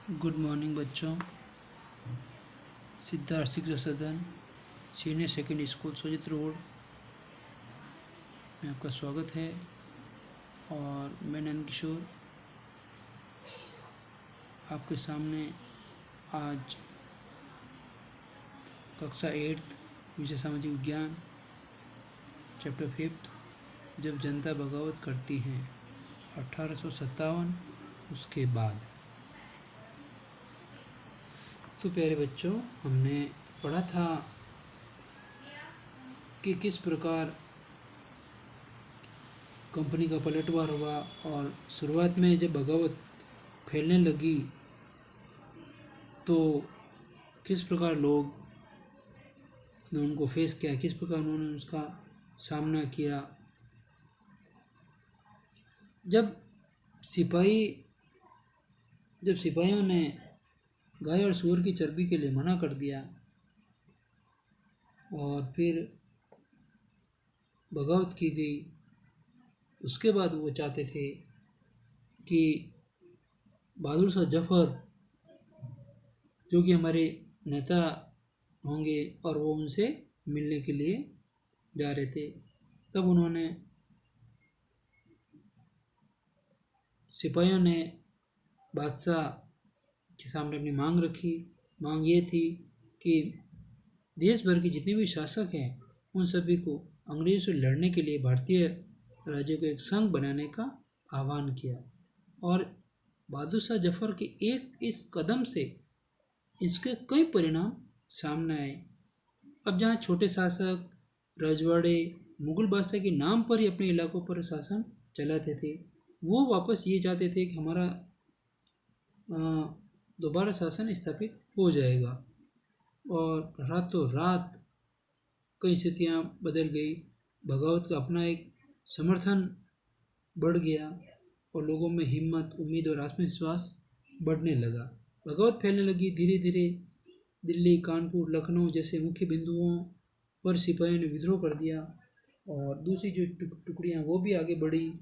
Good morning बच्चों। सिद्धार्थ शिक्षा सदन सीनियर सेकेंडरी स्कूल सोजित रोड में आपका स्वागत है। और मैं नंद किशोर आपके सामने आज कक्षा 8 विषय सामाजिक विज्ञान चैप्टर 5 जब जनता बगावत करती है 1857 उसके बाद। तो प्यारे बच्चों, हमने पढ़ा था कि किस प्रकार कंपनी का पलटवार हुआ और शुरुआत में जब बगावत फैलने लगी तो किस प्रकार लोग ने उनको फेस किया, किस प्रकार उन्होंने उसका सामना किया। जब सिपाहियों ने गाय और सूअर की चर्बी के लिए मना कर दिया और फिर बगावत की गई, उसके बाद वो चाहते थे कि बहादुर शाह जफर जो कि हमारे नेता होंगे और वो उनसे मिलने के लिए जा रहे थे। तब उन्होंने सिपाहियों ने बादशाह के सामने अपनी मांग रखी। मांग ये थी कि देश भर के जितने भी शासक हैं उन सभी को अंग्रेजों से लड़ने के लिए भारतीय राज्य को एक संघ बनाने का आह्वान किया। और बहादुर शाह जफर के एक इस कदम से इसके कई परिणाम सामने आए। अब जहाँ छोटे शासक रजवाड़े मुगल बादशाह के नाम पर ही अपने इलाकों पर शासन चलाते थे, वो वापस ये चाहते थे कि हमारा दोबारा शासन स्थापित हो जाएगा। और रातों रात कई स्थितियाँ बदल गई। बगावत का अपना एक समर्थन बढ़ गया और लोगों में हिम्मत, उम्मीद और आत्मविश्वास बढ़ने लगा। बगावत फैलने लगी। धीरे धीरे दिल्ली, कानपुर, लखनऊ जैसे मुख्य बिंदुओं पर सिपाहियों ने विद्रोह कर दिया और दूसरी जो टुकड़ियाँ वो भी आगे बढ़ी।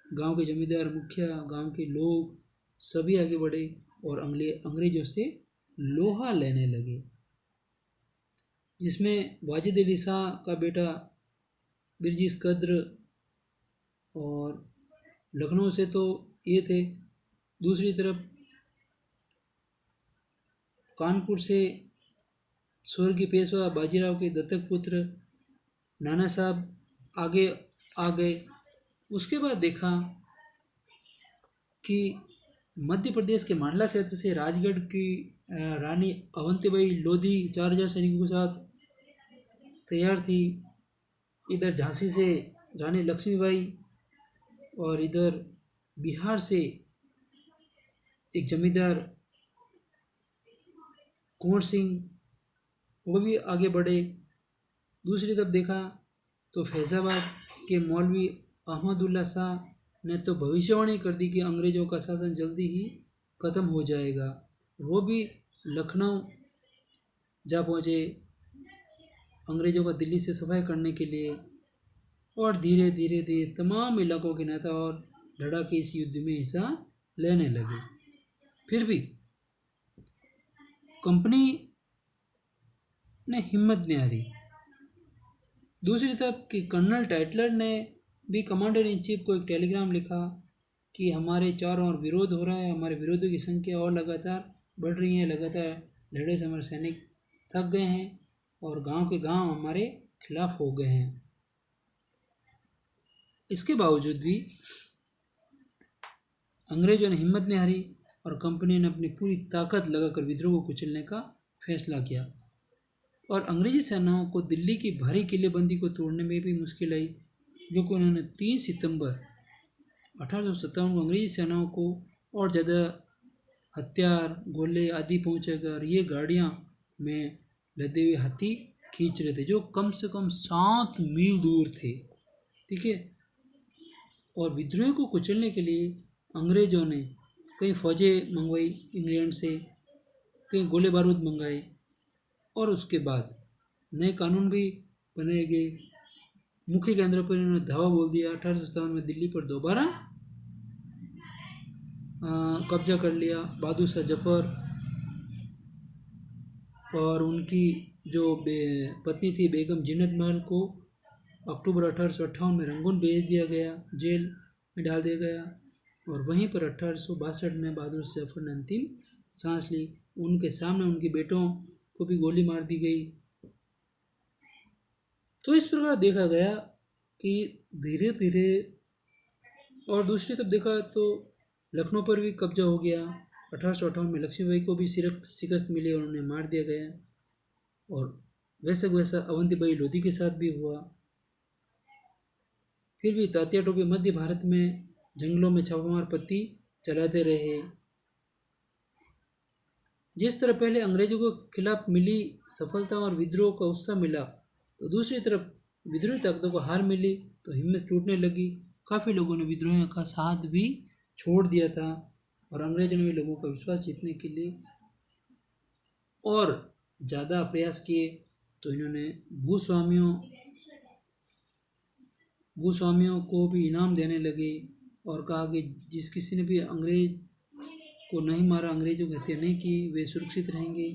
गांव के जमींदार, मुखिया, गांव के लोग सभी आगे बढ़े और अंग्रेजों से लोहा लेने लगे, जिसमें वाजिद अली शाह का बेटा बिरजिस कद्र और लखनऊ से तो ये थे। दूसरी तरफ कानपुर से स्वर्गीय पेशवा बाजीराव के दत्तक पुत्र नाना साहब आगे आ गए। उसके बाद देखा कि मध्य प्रदेश के मांडला क्षेत्र से राजगढ़ की रानी अवंतीबाई लोधी 4000 सैनिकों के साथ तैयार थी। इधर झांसी से रानी लक्ष्मीबाई और इधर बिहार से एक जमींदार कुंवर सिंह वो भी आगे बढ़े। दूसरी तरफ देखा तो फैजाबाद के मौलवी अहमदुल्ला शाह ने तो भविष्यवाणी कर दी कि अंग्रेजों का शासन जल्दी ही ख़त्म हो जाएगा। वो भी लखनऊ जा पहुँचे अंग्रेजों का दिल्ली से सफाई करने के लिए। और धीरे धीरे तमाम इलाकों के नेता और लड़ाके इस युद्ध में हिस्सा लेने लगे। फिर भी कंपनी ने हिम्मत नहीं हारी। दूसरी तरफ कि कर्नल टाइटलर ने भी कमांडर इन चीफ को एक टेलीग्राम लिखा कि हमारे चारों ओर विरोध हो रहा है, हमारे विरोधियों की संख्या और लगातार बढ़ रही है, लगातार लड़ाई से हमारे सैनिक थक गए हैं और गांव के गांव हमारे खिलाफ हो गए हैं। इसके बावजूद भी अंग्रेजों ने हिम्मत नहीं हारी और कंपनी ने अपनी पूरी ताकत लगाकर विद्रोह को कुचलने का फैसला किया। और अंग्रेजी सेनाओं को दिल्ली की भारी किलेबंदी को तोड़ने में भी मुश्किल आई, क्योंकि उन्होंने 3 सितंबर 1857 को अंग्रेजी सेनाओं को और ज़्यादा हथियार, गोले आदि पहुँचाकर ये गाड़ियाँ में लदे हुए हाथी खींच रहे थे जो कम से कम 7 मील दूर थे। ठीक है। और विद्रोह को कुचलने के लिए अंग्रेजों ने कई फौजें मंगवाई इंग्लैंड से, कई गोले बारूद मंगाए और उसके बाद नए कानून भी बनाए गए। मुख्य केंद्रों पर इन्होंने धावा बोल दिया। 1857 में दिल्ली पर दोबारा कब्जा कर लिया। बहादुर शाह जफर और उनकी जो पत्नी थी बेगम जीनत महल को अक्टूबर 1858 में रंगून भेज दिया गया, जेल में डाल दिया गया। और वहीं पर 1862 में बहादुर शाह जफर ने अंतिम सांस ली। उनके सामने उनके बेटों को भी गोली मार दी गई। तो इस प्रकार देखा गया कि धीरे धीरे, और दूसरी तरफ देखा तो लखनऊ पर भी कब्जा हो गया। 1858 में लक्ष्मीबाई को भी शिकस्त मिली और उन्हें मार दिया गया। और वैसा अवंतीबाई लोधी के साथ भी हुआ। फिर भी तात्या टोपे मध्य भारत में जंगलों में छापामार पत्ती चलाते रहे। जिस तरह पहले अंग्रेजों के खिलाफ मिली सफलता और विद्रोह का उत्साह मिला, तो दूसरी तरफ विद्रोही ताकतों को हार मिली तो हिम्मत टूटने लगी। काफ़ी लोगों ने विद्रोहियों का साथ भी छोड़ दिया था और अंग्रेजों ने भी लोगों का विश्वास जीतने के लिए और ज़्यादा प्रयास किए। तो इन्होंने भूस्वामियों को भी इनाम देने लगे और कहा कि जिस किसी ने भी अंग्रेज को नहीं मारा, अंग्रेजों की हत्या नहीं की, वे सुरक्षित रहेंगे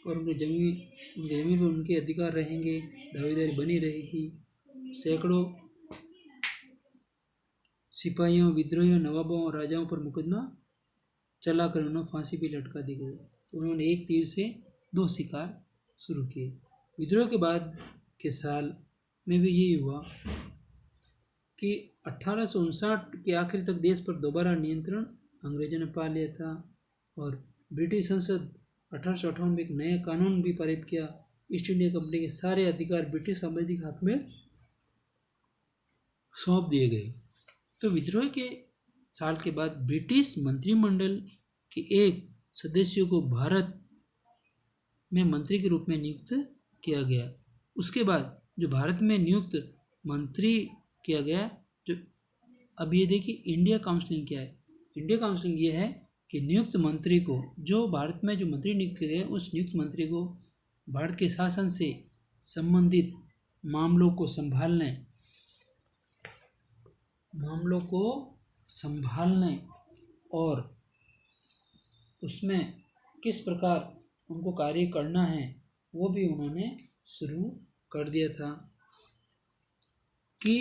और उनकी जमीन पर उनके अधिकार रहेंगे, दावेदारी बनी रहेगी। सैकड़ों सिपाहियों, विद्रोहियों, नवाबों और राजाओं पर मुकदमा चलाकर उन्हें फांसी भी लटका दी गई। तो उन्होंने एक तीर से दो शिकार शुरू किए। विद्रोह के बाद के साल में भी यही हुआ कि 1859 के आखिर तक देश पर दोबारा नियंत्रण अंग्रेजों ने पा लिया था और ब्रिटिश संसद 1858 में एक नया कानून भी पारित किया। ईस्ट इंडिया कंपनी के सारे अधिकार ब्रिटिश साम्राज्य के हाथ में सौंप दिए गए। तो विद्रोह के साल के बाद ब्रिटिश मंत्रिमंडल के एक सदस्य को भारत में मंत्री के रूप में नियुक्त किया गया। उसके बाद जो भारत में नियुक्त मंत्री किया गया, जो अब ये देखिए इंडिया काउंसिलिंग क्या है। इंडिया काउंसिलिंग ये है कि नियुक्त मंत्री को, जो भारत में जो मंत्री नियुक्त किए गए, उस नियुक्त मंत्री को भारत के शासन से संबंधित मामलों को संभालने और उसमें किस प्रकार उनको कार्य करना है वो भी उन्होंने शुरू कर दिया था कि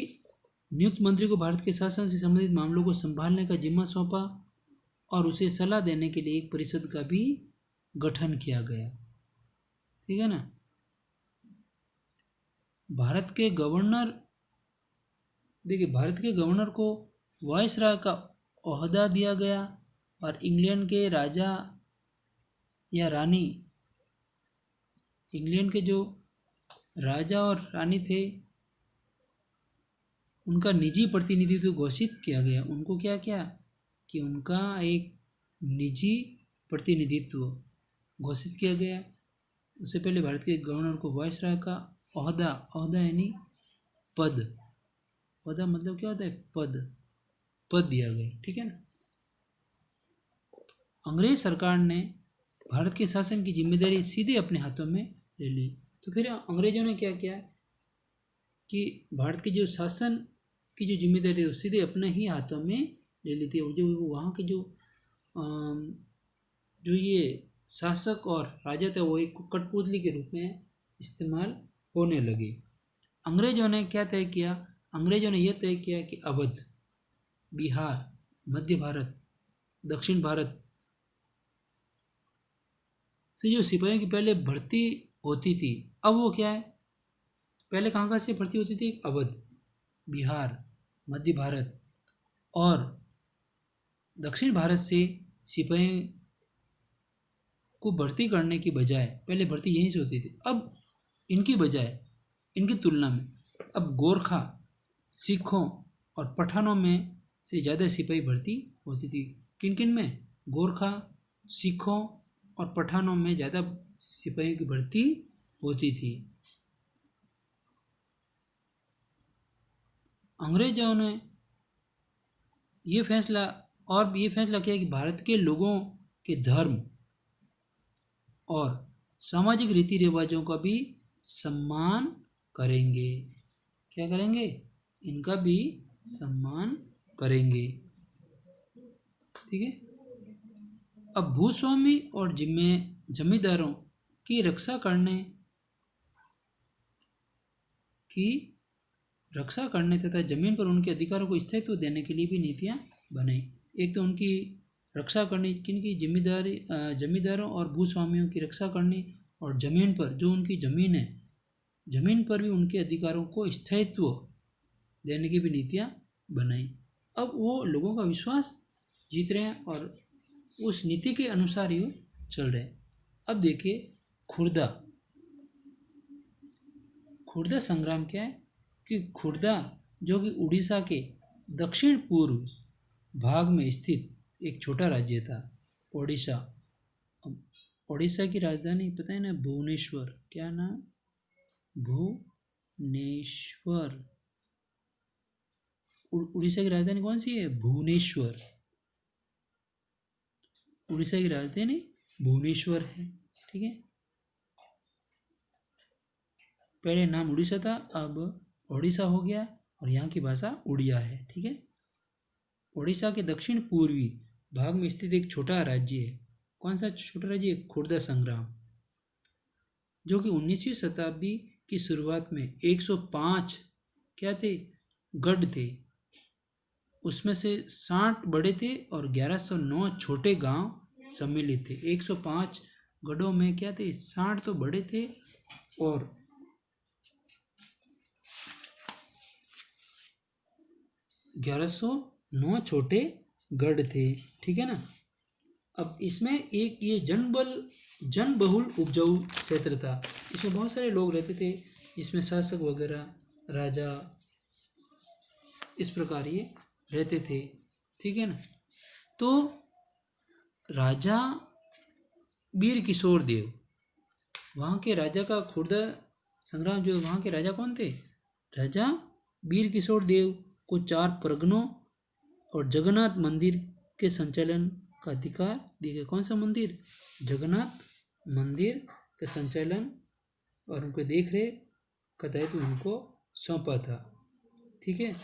नियुक्त मंत्री को भारत के शासन से संबंधित मामलों को संभालने का जिम्मा सौंपा और उसे सलाह देने के लिए एक परिषद का भी गठन किया गया। ठीक है ना। भारत के गवर्नर को वायसराय का ओहदा दिया गया और इंग्लैंड के राजा या रानी, इंग्लैंड के जो राजा और रानी थे उनका निजी प्रतिनिधित्व घोषित किया गया। उनको क्या कि उनका एक निजी प्रतिनिधित्व घोषित किया गया। उससे पहले भारत के गवर्नर को वायसराय का ओहदा यानी पद, ओहदा मतलब क्या होता है, पद दिया गया। ठीक है ना। अंग्रेज सरकार ने भारत के शासन की जिम्मेदारी सीधे अपने हाथों में ले ली। तो फिर अंग्रेजों ने क्या किया कि भारत के जो शासन की जो जिम्मेदारी वो सीधे अपने ही हाथों में ले ली थी। और जो वहाँ के जो ये शासक और राजा थे वो एक कठपुतली के रूप में इस्तेमाल होने लगे। अंग्रेजों ने क्या तय किया, अंग्रेजों ने यह तय किया कि अवध, बिहार, मध्य भारत, दक्षिण भारत से जो सिपाहियों की पहले भर्ती होती थी, अब वो क्या है, पहले कहाँ से भर्ती होती थी, अवध, बिहार, मध्य भारत और दक्षिण भारत से सिपाही को भर्ती करने की बजाय पहले भर्ती यहीं से होती थी। अब इनकी बजाय, इनकी तुलना में अब गोरखा, सिखों और पठानों में से ज़्यादा सिपाही भर्ती होती थी। किन किन में, गोरखा, सिखों और पठानों में ज़्यादा सिपाहियों की भर्ती होती थी। अंग्रेजों ने ये फैसला किया कि भारत के लोगों के धर्म और सामाजिक रीति रिवाजों का भी सम्मान करेंगे। क्या करेंगे, इनका भी सम्मान करेंगे। ठीक है। अब भूस्वामी और जमींदारों की रक्षा करने की रक्षा करने तथा जमीन पर उनके अधिकारों को स्थायित्व देने के लिए भी नीतियां बनाई। एक तो उनकी रक्षा करनी, किनकी जिम्मेदारी, जमींदारों और भूस्वामियों की रक्षा करनी, और जमीन पर जो उनकी जमीन है, जमीन पर भी उनके अधिकारों को स्थायित्व देने की भी नीतियां बनाई। अब वो लोगों का विश्वास जीत रहे हैं और उस नीति के अनुसार ही चल रहे हैं। अब देखिए खुर्दा। खुर्दा संग्राम क्या है कि खुर्दा जो कि उड़ीसा के दक्षिण पूर्व भाग में स्थित एक छोटा राज्य था, ओडिशा। अब ओडिशा की राजधानी पता है ना, भुवनेश्वर। क्या नाम? भुवनेश्वर। उड़ीसा की राजधानी कौन सी है? भुवनेश्वर। उड़ीसा की राजधानी भुवनेश्वर है। ठीक है, पहले नाम उड़ीसा था, अब ओडिशा हो गया और यहाँ की भाषा उड़िया है। ठीक है, ओडिशा के दक्षिण पूर्वी भाग में स्थित एक छोटा राज्य है। कौन सा छोटा राज्य? खुर्दा संग्राम, जो कि 19वीं शताब्दी की शुरुआत में 105 क्या थे? गढ़ थे। उसमें से 60 बड़े थे और 1109 छोटे गांव सम्मिलित थे। 105 गढ़ों में क्या थे? 60 तो बड़े थे और 1109 छोटे गढ़ थे। ठीक है ना। अब इसमें एक ये जनबहुल उपजाऊ क्षेत्र था। इसमें बहुत सारे लोग रहते थे, इसमें शासक वगैरह, राजा, इस प्रकार ये रहते थे। ठीक है ना। तो राजा वीर किशोर देव, वहाँ के राजा का खुर्दा संग्राम जो वहाँ के राजा कौन थे? राजा वीर किशोर देव को 4 परगनों और जगन्नाथ मंदिर के संचालन का अधिकार दिया गया। कौन सा मंदिर? जगन्नाथ मंदिर का संचालन और उनको देख रेख का दायित्व उनको सौंपा था। ठीक है,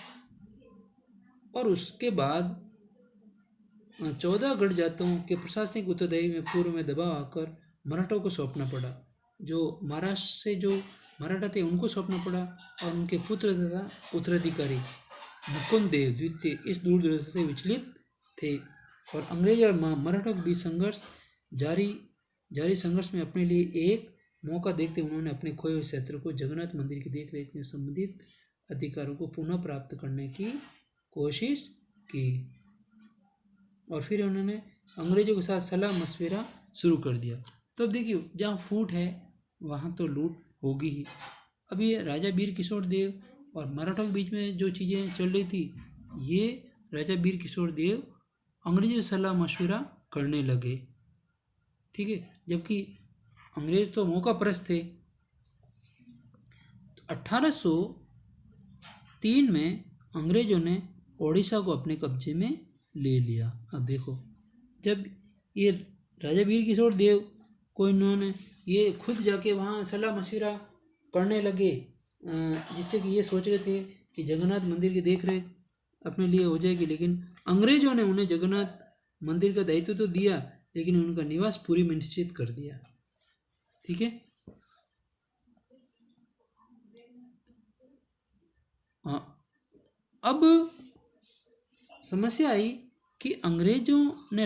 और उसके बाद 14 गढ़ जातों के प्रशासनिक उत्तरदायी में पूर्व में दबाव आकर मराठों को सौंपना पड़ा। जो महाराष्ट्र से जो मराठा थे उनको सौंपना पड़ा और उनके पुत्र तथा उत्तराधिकारी मुकुंद देव द्वितीय इस दूरदर्शी से विचलित थे और अंग्रेज और मराठों के बीच जारी संघर्ष में अपने लिए एक मौका देखते उन्होंने अपने खोए हुए क्षेत्र को जगन्नाथ मंदिर की देखरेख में संबंधित अधिकारों को पुनः प्राप्त करने की कोशिश की और फिर उन्होंने अंग्रेजों के साथ सलाह मशविरा शुरू कर दिया। तो अब देखिए, जहाँ फूट है वहाँ तो लूट होगी ही। अब ये राजा वीर किशोर देव और मराठों के बीच में जो चीज़ें चल रही थी, ये राजा वीर किशोर देव अंग्रेजों से सलाह मशविरा करने लगे। ठीक है, जबकि अंग्रेज तो मौकापरस्त थे। तो 1803 में अंग्रेजों ने ओडिशा को अपने कब्जे में ले लिया। अब देखो, जब ये राजा वीर किशोर देव को इन्होंने ये खुद जाके वहाँ सलाह मशविरा करने लगे, जिससे कि ये सोच रहे थे कि जगन्नाथ मंदिर की देखरेख अपने लिए हो जाएगी, लेकिन अंग्रेजों ने उन्हें जगन्नाथ मंदिर का दायित्व तो दिया लेकिन उनका निवास पूरी में निश्चित कर दिया। ठीक है, अब समस्या आई कि अंग्रेजों ने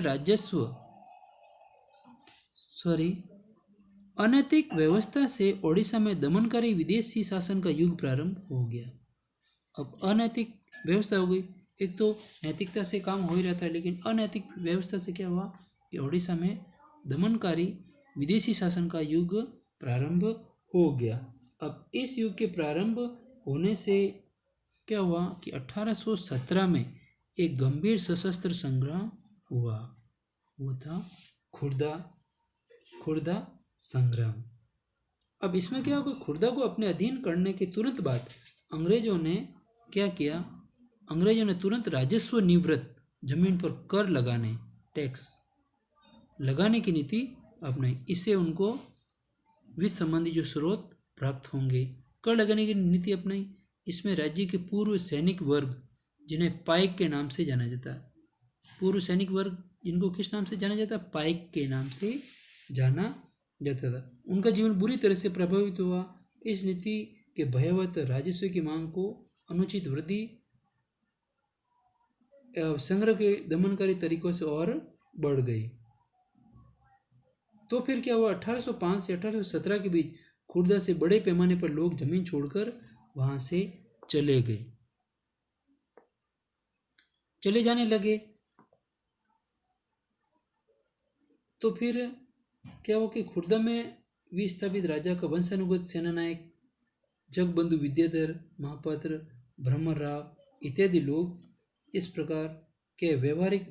अनैतिक व्यवस्था से ओडिशा में दमनकारी विदेशी शासन का युग प्रारंभ हो गया। अब अनैतिक व्यवस्था हो गई। एक तो नैतिकता से काम हो ही रहता है, लेकिन अनैतिक व्यवस्था से क्या हुआ कि ओडिशा में दमनकारी विदेशी शासन का युग प्रारंभ हो गया। अब इस युग के प्रारंभ होने से क्या हुआ कि 1817 में एक गंभीर सशस्त्र संग्राम हुआ, वो था खुर्दा संग्राम। अब इसमें क्या हुआ, खुर्दा को अपने अधीन करने के तुरंत बाद अंग्रेजों ने क्या किया? अंग्रेजों ने तुरंत राजस्व निवृत्त जमीन पर कर लगाने, टैक्स लगाने की नीति अपनाई। इससे उनको वित्त संबंधी जो स्रोत प्राप्त होंगे। कर लगाने की नीति अपनाई। इसमें राज्य के पूर्व सैनिक वर्ग, जिन्हें पाइक के नाम से जाना जाता है, पूर्व सैनिक वर्ग जिनको किस नाम से जाना जाता, पाइक के नाम से जाना जाता था। उनका जीवन बुरी तरह से प्रभावित हुआ। इस नीति के भयावह राजस्व की मांग को अनुचित वृद्धि संग्रह के दमनकारी तरीकों से और बढ़ गई। तो फिर क्या हुआ, 1805 से 1817 के बीच खुर्दा से बड़े पैमाने पर लोग जमीन छोड़कर वहां से चले जाने लगे। तो फिर क्या हुआ कि खुर्दा में विस्थापित राजा का वंशानुगत सेनानायक जगबंधु विद्याधर महापात्र ब्रह्म राव इत्यादि लोग इस प्रकार के व्यवहारिक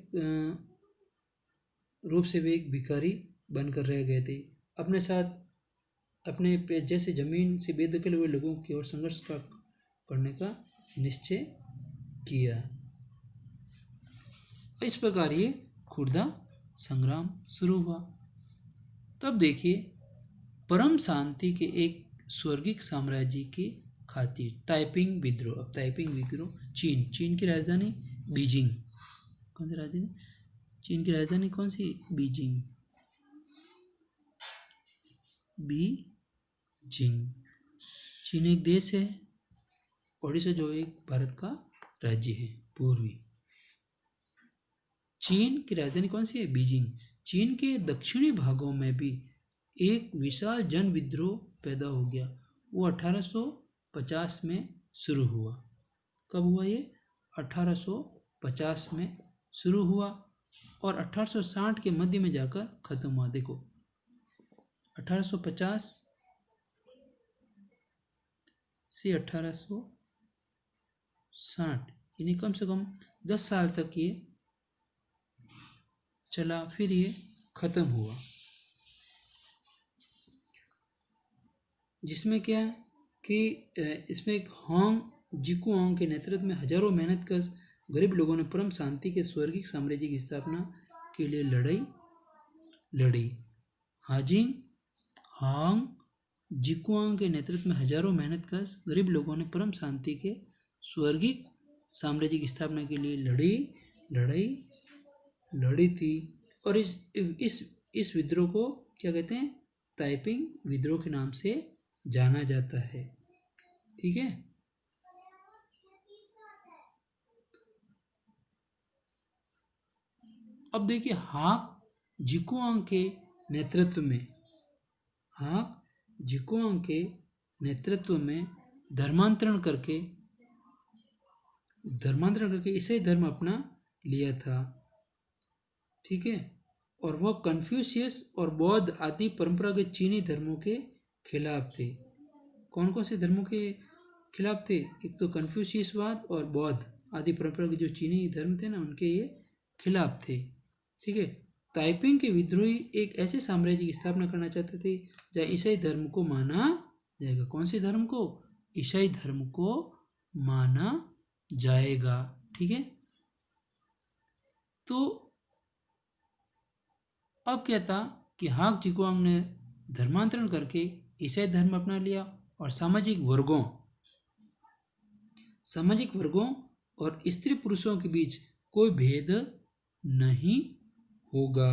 रूप से वे एक भिखारी बनकर रह गए थे। अपने साथ अपने जैसे जमीन से बेदखल हुए लोगों की ओर संघर्ष करने का निश्चय किया। इस प्रकार ये खुर्दा संग्राम शुरू हुआ। तब देखिए, परम शांति के एक स्वर्गिक साम्राज्य की खातिर ताइपिंग विद्रोह। अब ताइपिंग विद्रोह चीन की राजधानी बीजिंग। कौन सी राजधानी? चीन की राजधानी कौन सी? बीजिंग। चीन एक देश है, ओडिशा जो एक भारत का राज्य है पूर्वी। चीन की राजधानी कौन सी है? बीजिंग। चीन के दक्षिणी भागों में भी एक विशाल जन विद्रोह पैदा हो गया। वो 1850 में शुरू हुआ। कब हुआ ये? 1850 में शुरू हुआ और 1860 के मध्य में जाकर खत्म हुआ। देखो 1850 से 1860 यानी कम से कम 10 साल तक ये चला, फिर ये खत्म हुआ। जिसमें क्या है कि इसमें एक हांग जिकुआंग के नेतृत्व में हजारों मेहनतकश गरीब लोगों ने परम शांति के स्वर्गिक साम्राज्य की स्थापना के लिए लड़ी। हांग जिकुआंग के नेतृत्व में हजारों मेहनतकश गरीब लोगों ने परम शांति के स्वर्गिक साम्राज्य की स्थापना के लिए लड़ी थी। और इस विद्रोह को क्या कहते हैं? ताइपिंग विद्रोह के नाम से जाना जाता है। ठीक है। अब देखिए, हांग जिकुआंग के नेतृत्व में धर्मांतरण करके ईसाई धर्म अपना लिया था। ठीक है। और वह कन्फ्यूशियस और बौद्ध आदि परंपरागत चीनी धर्मों के खिलाफ थे। कौन कौन से धर्मों के खिलाफ थे? एक तो कन्फ्यूशियसवाद और बौद्ध आदि परंपरागत जो चीनी धर्म थे ना, उनके ये खिलाफ थे। ठीक है। ताइपिंग के विद्रोही एक ऐसे साम्राज्य की स्थापना करना चाहते थे जहाँ ईसाई धर्म को माना जाएगा। कौन से धर्म को? ईसाई धर्म को माना जाएगा। ठीक है। तो अब क्या था कि हांग जिकुआंग ने धर्मांतरण करके ईसाई धर्म अपना लिया और सामाजिक वर्गों और स्त्री पुरुषों के बीच कोई भेद नहीं होगा।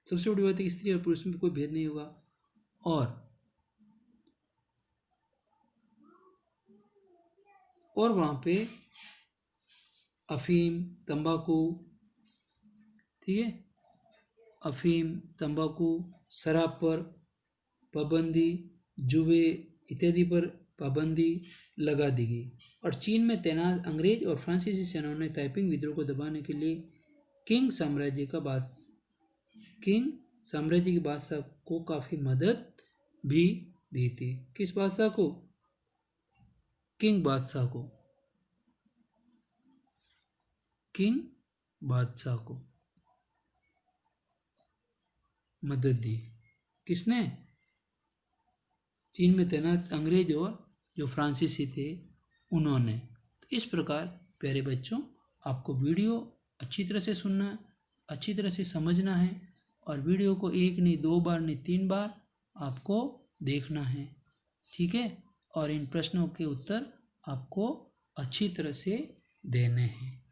सबसे बड़ी बात है कि स्त्री और पुरुष में कोई भेद नहीं होगा। और वहाँ पे अफीम, तंबाकू, ठीक है, अफीम, तंबाकू, शराब पर पाबंदी, जुए इत्यादि पर पाबंदी लगा दी गई। और चीन में तैनात अंग्रेज और फ्रांसीसी सेनाओं ने ताइपिंग विद्रोह को दबाने के लिए किंग साम्राज्य के बादशाह को काफ़ी मदद भी दी थी। किस बादशाह को? किंग बादशाह को मदद दी। किसने? चीन में तैनात अंग्रेज और जो फ्रांसीसी थे उन्होंने। तो इस प्रकार प्यारे बच्चों, आपको वीडियो अच्छी तरह से सुनना, अच्छी तरह से समझना है और वीडियो को 1 नहीं 2 बार नहीं 3 बार आपको देखना है। ठीक है। और इन प्रश्नों के उत्तर आपको अच्छी तरह से देने हैं।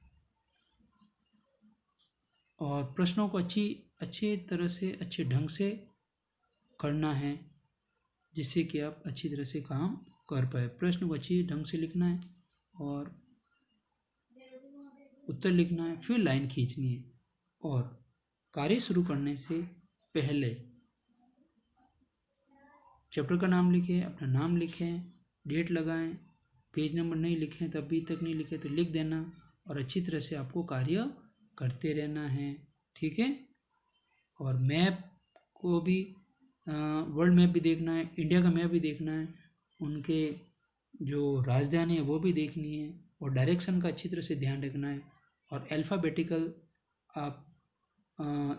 और प्रश्नों को अच्छी तरह से अच्छे ढंग से करना है, जिससे कि आप अच्छी तरह से काम कर पाए। प्रश्न को अच्छी ढंग से लिखना है और उत्तर लिखना है, फिर लाइन खींचनी है। और कार्य शुरू करने से पहले चैप्टर का नाम लिखें, अपना नाम लिखें, डेट लगाएं, पेज नंबर नहीं लिखें तो अभी तक नहीं लिखे तो लिख देना, और अच्छी तरह से आपको कार्य करते रहना है, ठीक है। और मैप को भी वर्ल्ड मैप भी देखना है, इंडिया का मैप भी देखना है, उनके जो राजधानी है वो भी देखनी है, और डायरेक्शन का अच्छी तरह से ध्यान रखना है। और अल्फ़ाबेटिकल आप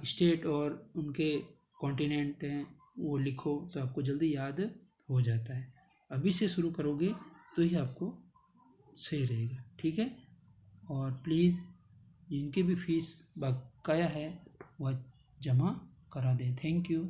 स्टेट और उनके कॉन्टिनेंट हैं वो लिखो तो आपको जल्दी याद हो जाता है। अभी से शुरू करोगे तो ही आपको सही रहेगा, ठीक है। और प्लीज़ जिनकी भी फीस बकाया है वह जमा करा दें। Thank you.